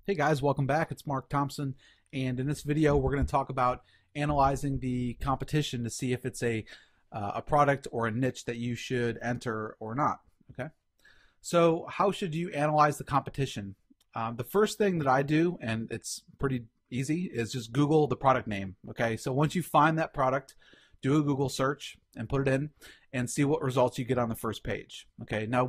Hey guys, welcome back. It's Mark Thompson, and in this video, we're going to talk about analyzing the competition to see if it's a product or a niche that you should enter or not. Okay, so how should you analyze the competition? The first thing that I do, and it's pretty easy, is just Google the product name. Okay, so once you find that product, do a Google search and put it in, and see what results you get on the first page. Okay, now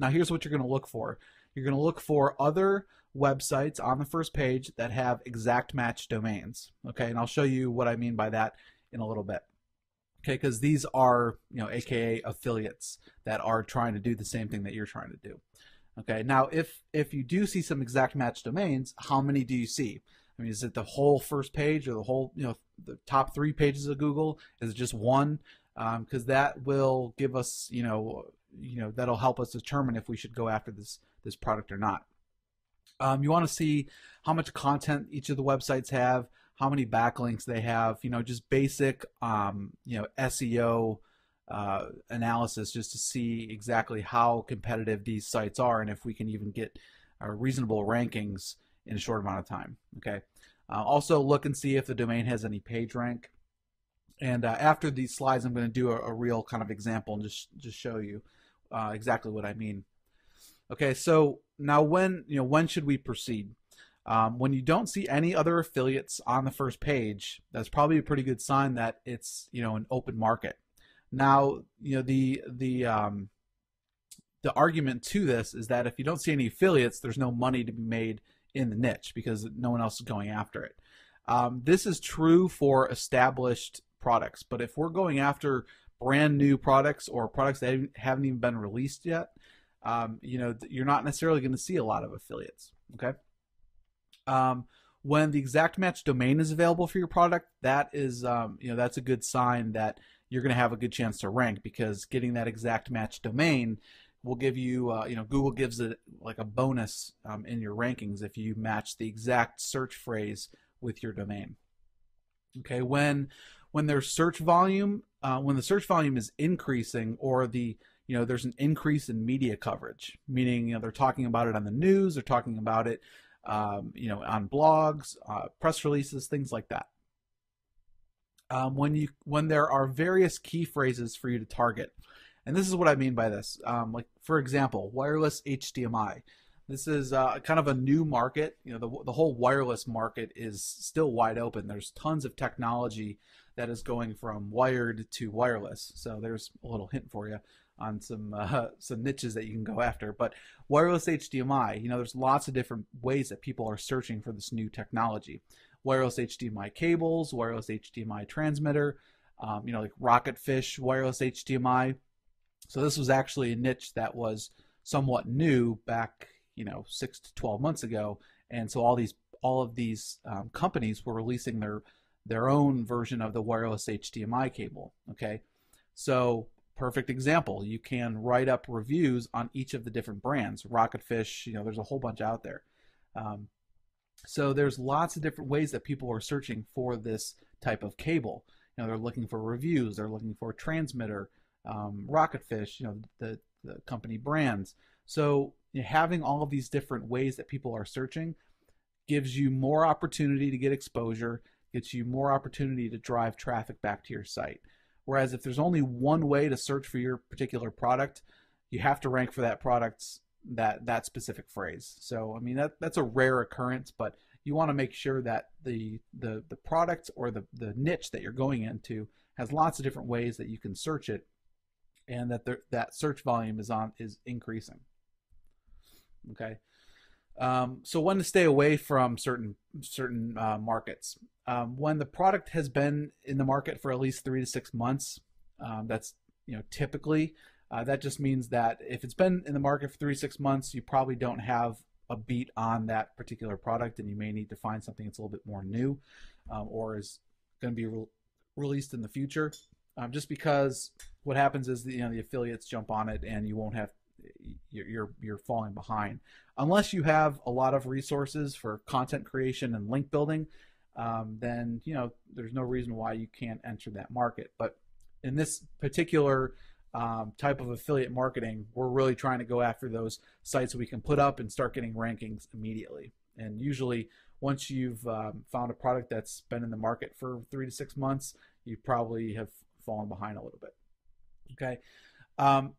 here's what you're going to look for. You're going to look for other websites on the first page that have exact match domains. Okay, and I'll show you what I mean by that in a little bit. Okay, because these are, AKA affiliates that are trying to do the same thing that you're trying to do. Okay, now if you do see some exact match domains, how many do you see? I mean, is it the whole first page or the whole, the top 3 pages of Google? Is it just one? Because that will give us, that'll help us determine if we should go after this product or not. You want to see how much content each of the websites have, how many backlinks they have, just basic, SEO analysis, just to see exactly how competitive these sites are and if we can even get reasonable rankings in a short amount of time. Okay. Also look and see if the domain has any page rank. And after these slides, I'm going to do a real kind of example and just show you exactly what I mean. Okay, so now when should we proceed? When you don't see any other affiliates on the first page, that's probably a pretty good sign that it's an open market. Now the argument to this is that if you don't see any affiliates, there's no money to be made in the niche because no one else is going after it. This is true for established products, but if we're going after brand new products or products that haven't even been released yet, you're not necessarily going to see a lot of affiliates. Okay. When the exact match domain is available for your product, that is, that's a good sign that you're going to have a good chance to rank, because getting that exact match domain will give you, Google gives it like a bonus in your rankings if you match the exact search phrase with your domain. Okay. When there's search volume, when the search volume is increasing, or there's an increase in media coverage, meaning they're talking about it on the news, they're talking about it on blogs, press releases, things like that. When there are various key phrases for you to target, and this is what I mean by this, like for example, wireless HDMI. This is kind of a new market. The whole wireless market is still wide open. There's tons of technology that is going from wired to wireless. So there's a little hint for you on some niches that you can go after. But wireless HDMI, there's lots of different ways that people are searching for this new technology. Wireless HDMI cables, wireless HDMI transmitter, like Rocketfish wireless HDMI. So this was actually a niche that was somewhat new back 6 to 12 months ago, and so all of these companies were releasing their own version of the wireless HDMI cable. Okay, so perfect example, you can write up reviews on each of the different brands. Rocketfish, there's a whole bunch out there. So there's lots of different ways that people are searching for this type of cable. They're looking for reviews, they're looking for transmitter, Rocketfish, the company brands. So having all of these different ways that people are searching gives you more opportunity to get exposure, gets you more opportunity to drive traffic back to your site. Whereas if there's only one way to search for your particular product, you have to rank for that product's that specific phrase. So I mean that's a rare occurrence, but you want to make sure that the product or the niche that you're going into has lots of different ways that you can search it, and that search volume is increasing. Okay. So when to stay away from certain markets. When the product has been in the market for at least 3 to 6 months, that's typically that just means that if it's been in the market for 3 to 6 months, you probably don't have a beat on that particular product, and you may need to find something that's a little bit more new, or is going to be released in the future. Just because what happens is the affiliates jump on it, and you won't have you're falling behind unless you have a lot of resources for content creation and link building. Then there's no reason why you can't enter that market. But in this particular type of affiliate marketing, we're really trying to go after those sites that we can put up and start getting rankings immediately. And usually, once you've found a product that's been in the market for 3 to 6 months, you probably have fallen behind a little bit. Okay.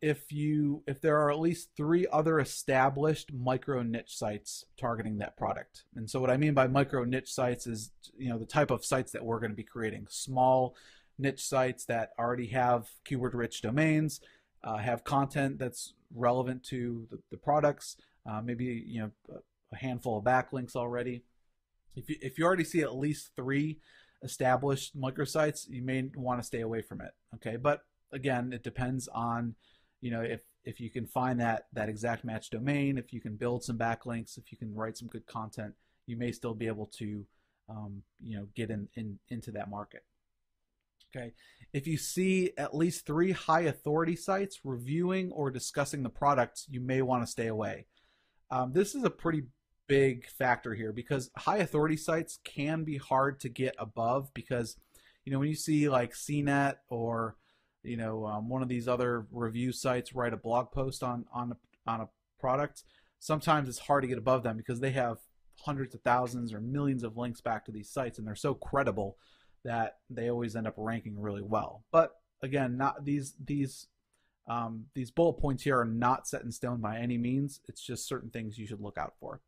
If there are at least 3 other established micro niche sites targeting that product. And so what I mean by micro niche sites is, the type of sites that we're going to be creating: small niche sites that already have keyword rich domains, have content that's relevant to the products, maybe a handful of backlinks already. If you already see at least 3 established microsites, you may want to stay away from it. Okay, but again, it depends on, if you can find that exact match domain, if you can build some backlinks, if you can write some good content, you may still be able to, get into that market. Okay, if you see at least 3 high authority sites reviewing or discussing the products, you may want to stay away. This is a pretty big factor here, because high authority sites can be hard to get above, because when you see like CNET or one of these other review sites write a blog post on a product, sometimes it's hard to get above them because they have hundreds of thousands or millions of links back to these sites, and they're so credible that they always end up ranking really well. But again, not these bullet points here are not set in stone by any means. It's just certain things you should look out for.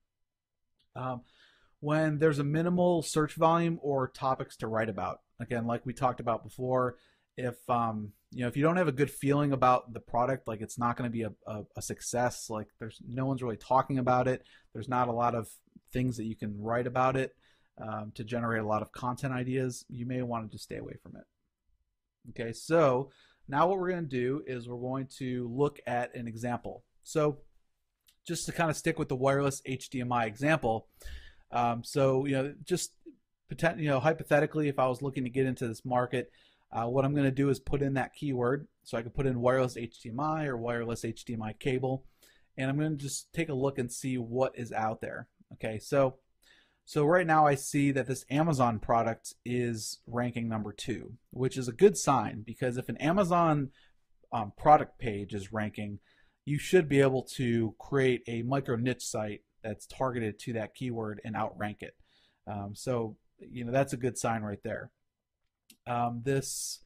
When there's a minimal search volume or topics to write about, again, like we talked about before, if if you don't have a good feeling about the product, like it's not going to be a success, like there's no one's really talking about it, there's not a lot of things that you can write about it to generate a lot of content ideas, you may want to just stay away from it. Okay, so now what we're going to do is we're going to look at an example. So just to kind of stick with the wireless HDMI example, just hypothetically, if I was looking to get into this market, what I'm going to do is put in that keyword. So I could put in wireless HDMI or wireless HDMI cable, and I'm going to just take a look and see what is out there. Okay, so right now I see that this Amazon product is ranking number 2, which is a good sign, because if an Amazon product page is ranking, you should be able to create a micro niche site that's targeted to that keyword and outrank it. That's a good sign right there. This,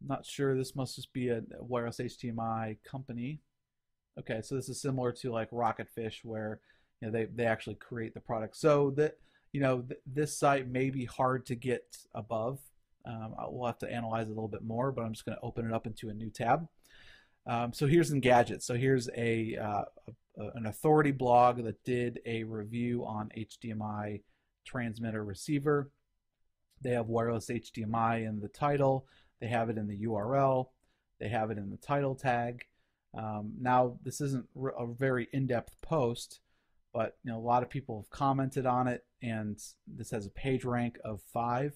not sure, this must just be a wireless HDMI company. Okay, so this is similar to like Rocketfish, where they actually create the product. So that this site may be hard to get above. We'll have to analyze it a little bit more, but I'm just going to open it up into a new tab. So here's Engadget. So here's an authority blog that did a review on HDMI transmitter receiver. They have wireless HDMI in the title. They have it in the URL. They have it in the title tag. Now, this isn't a very in-depth post, but a lot of people have commented on it, and this has a page rank of 5.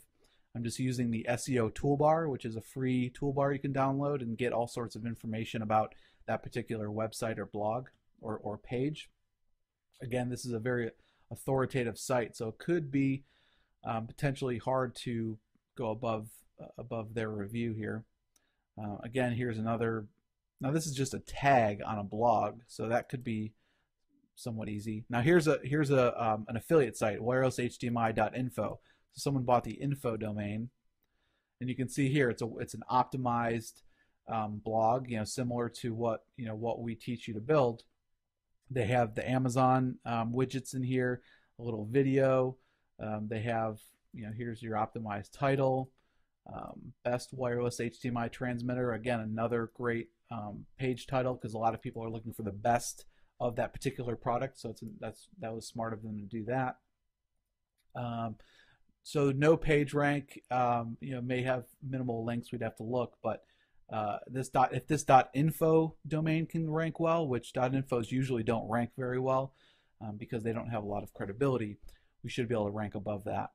I'm just using the SEO toolbar, which is a free toolbar you can download and get all sorts of information about that particular website or blog or page. Again, this is a very authoritative site, so it could be potentially hard to go above their review here. Again, here's another. Now this is just a tag on a blog, so that could be somewhat easy. Now here's an affiliate site, wirelesshdmi.info. So someone bought the info domain, and you can see here it's an optimized blog, similar to what we teach you to build. They have the Amazon widgets in here, a little video. They have, here's your optimized title, best wireless HDMI transmitter. Again, another great page title, because a lot of people are looking for the best of that particular product. So that was smart of them to do that. So no page rank, may have minimal links. We'd have to look, but if this .info domain can rank well, which .infos usually don't rank very well because they don't have a lot of credibility, we should be able to rank above that.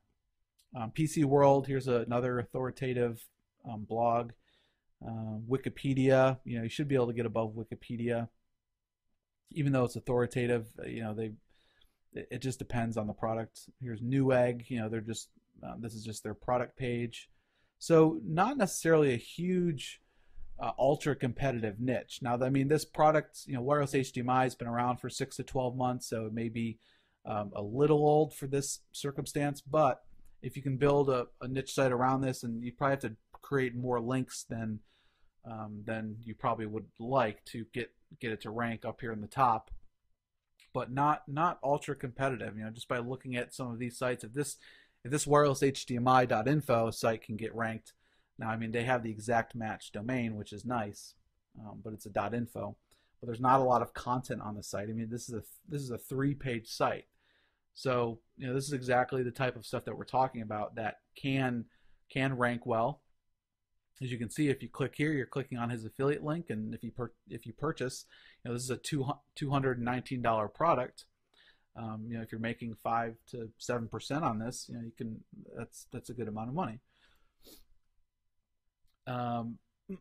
PC World, here's another authoritative blog. Wikipedia, you should be able to get above Wikipedia, even though it's authoritative. It just depends on the product. Here's Newegg, they're just this is just their product page. So not necessarily a huge ultra competitive niche. Now, I mean, this product, wireless HDMI has been around for 6 to 12 months, so it may be a little old for this circumstance, but if you can build a niche site around this, and you probably have to create more links than you probably would like to get it to rank up here in the top, but not ultra competitive. Just by looking at some of these sites, if this wirelesshdmi.info site can get ranked, now I mean they have the exact match domain, which is nice, but it's a .info. But there's not a lot of content on the site. I mean this is a 3-page site, so this is exactly the type of stuff that we're talking about that can rank well. As you can see, if you click here, you're clicking on his affiliate link, and if you purchase, this is a $219 product. If you're making 5 to 7% on this, you can that's a good amount of money.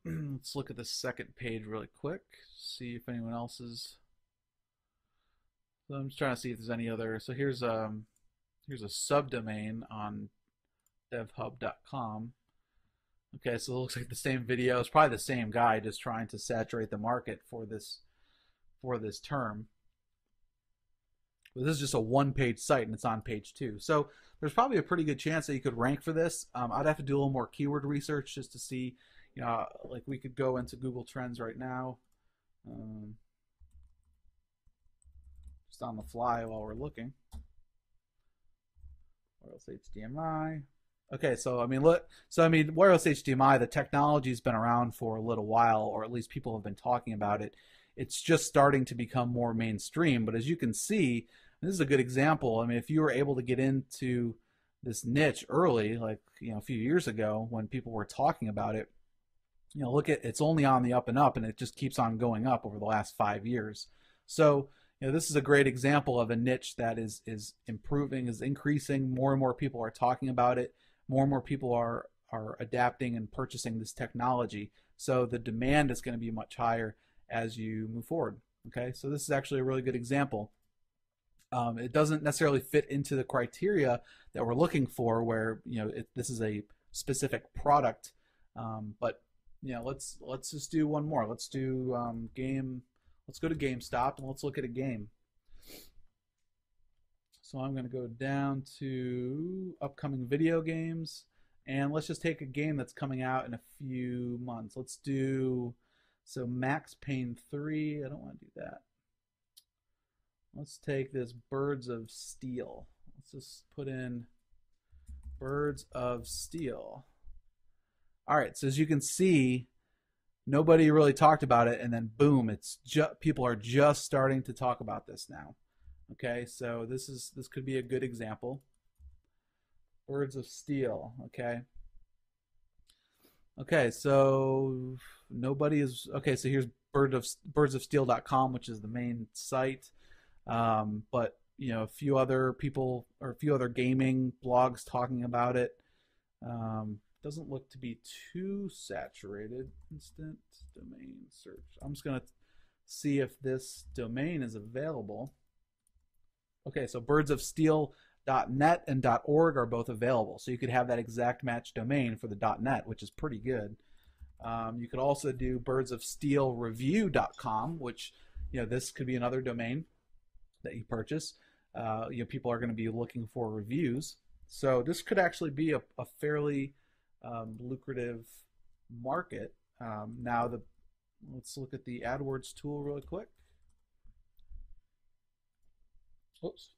Let's look at the second page really quick, see if anyone else is. So I'm just trying to see if there's any other. So here's a subdomain on devhub.com. Okay, so it looks like the same video. It's probably the same guy just trying to saturate the market for this term. But this is just a 1-page site, and it's on page 2. So there's probably a pretty good chance that you could rank for this. I'd have to do a little more keyword research just to see. Like we could go into Google Trends right now, just on the fly while we're looking. Wireless HDMI. Okay, so I mean, wireless HDMI, the technology's been around for a little while, or at least people have been talking about it. It's just starting to become more mainstream. But as you can see, this is a good example. I mean, if you were able to get into this niche early, like a few years ago when people were talking about it, look at it's only on the up and up, and it just keeps on going up over the last 5 years. So this is a great example of a niche that is improving, is increasing. More and more people are talking about it. More and more people are adapting and purchasing this technology. So the demand is going to be much higher as you move forward. Okay, so this is actually a really good example. It doesn't necessarily fit into the criteria that we're looking for, where this is a specific product. But let's just do one more. Let's do game. Let's go to GameStop and let's look at a game. So I'm going to go down to upcoming video games, and let's just take a game that's coming out in a few months. Let's do Max Payne 3. I don't want to do that. Let's take this Birds of Steel. Let's just put in Birds of Steel. All right, so as you can see, nobody really talked about it, and then boom, people are just starting to talk about this now. Okay, so this could be a good example. Birds of Steel. Okay, so nobody is. Okay, so here's birdsofsteel.com, which is the main site. But a few other people or a few other gaming blogs talking about it. Doesn't look to be too saturated. Instant domain search. I'm just gonna see if this domain is available. Okay, so birdsofsteel.net and .org are both available. So you could have that exact match domain for the .net, which is pretty good. You could also do birdsofsteelreview.com, which this could be another domain that you purchase. People are going to be looking for reviews. So this could actually be a fairly lucrative market. Let's look at the AdWords tool really quick. Oops,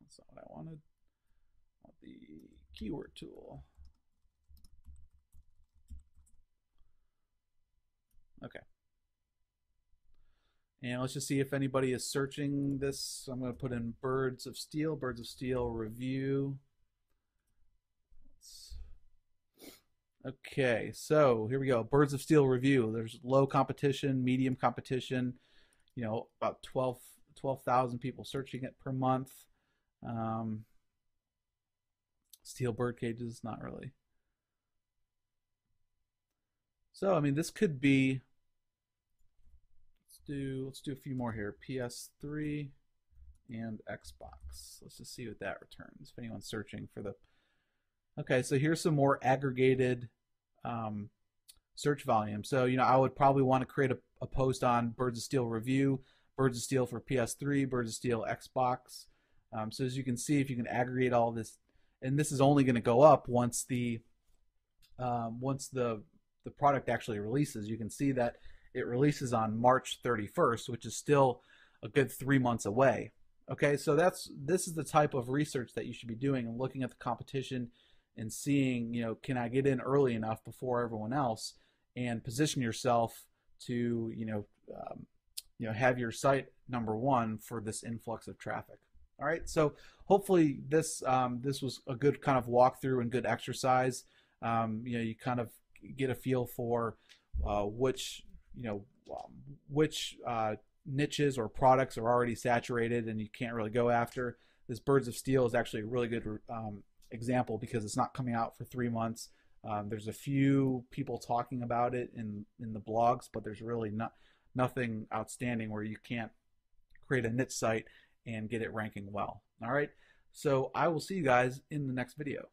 that's not what I wanted. I want the keyword tool. Okay. And let's just see if anybody is searching this. So I'm going to put in Birds of Steel review. Okay, so here we go. Birds of Steel review. There's low competition, medium competition, about 12,000 people searching it per month. Steel bird cages, not really. So I mean, this could be. Let's do a few more here. PS3 and Xbox. Let's just see what that returns. If anyone's searching for the. Okay, so here's some more aggregated search volume. So I would probably want to create a post on Birds of Steel review, Birds of Steel for PS3, Birds of Steel Xbox. So as you can see, if you can aggregate all this, and this is only going to go up once the product actually releases. You can see that it releases on March 31st, which is still a good 3 months away. Okay, so this is the type of research that you should be doing and looking at the competition and seeing, can I get in early enough before everyone else and position yourself to, have your site number one for this influx of traffic. All right, so hopefully this was a good kind of walkthrough and good exercise. You kind of get a feel for which niches or products are already saturated and you can't really go after. This Birds of Steel is actually a really good example because it's not coming out for 3 months. There's a few people talking about it in the blogs, but there's really nothing outstanding where you can't create a niche site and get it ranking well. All right, so I will see you guys in the next video.